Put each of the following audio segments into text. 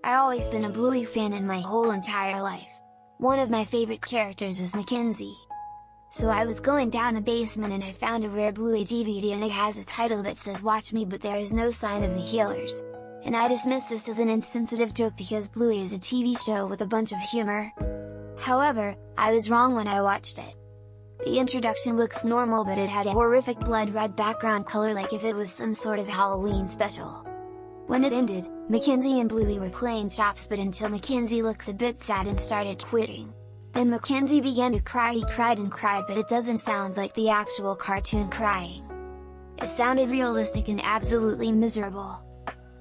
I always been a Bluey fan in my whole entire life. One of my favorite characters is Mackenzie. So I was going down the basement and I found a rare Bluey DVD and it has a title that says "Watch Me" but there is no sign of the healers. And I dismissed this as an insensitive joke because Bluey is a TV show with a bunch of humor. However, I was wrong when I watched it. The introduction looks normal but it had a horrific blood red background color like if it was some sort of Halloween special. When it ended, Mackenzie and Bluey were playing chops but until Mackenzie looks a bit sad and started quitting. Then Mackenzie began to cry. He cried and cried but it doesn't sound like the actual cartoon crying. It sounded realistic and absolutely miserable.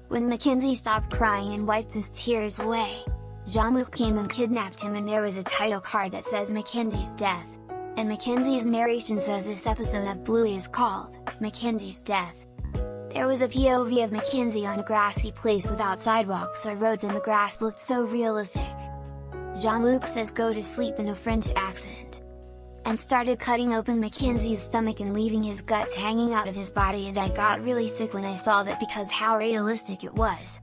When Mackenzie stopped crying and wiped his tears away, Jean-Luc came and kidnapped him and there was a title card that says Mackenzie's death. And Mackenzie's narration says this episode of Bluey is called Mackenzie's Death. There was a POV of Mackenzie on a grassy place without sidewalks or roads and the grass looked so realistic. Jean-Luc says "go to sleep" in a French accent. And started cutting open Mackenzie's stomach and leaving his guts hanging out of his body and I got really sick when I saw that because how realistic it was.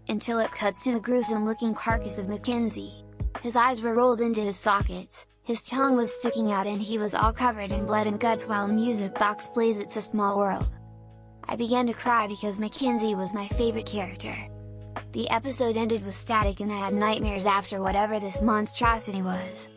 Until it cuts to the gruesome looking carcass of Mackenzie. His eyes were rolled into his sockets, his tongue was sticking out and he was all covered in blood and guts while music box plays "It's a Small World." I began to cry because Mackenzie was my favorite character. The episode ended with static and I had nightmares after whatever this monstrosity was.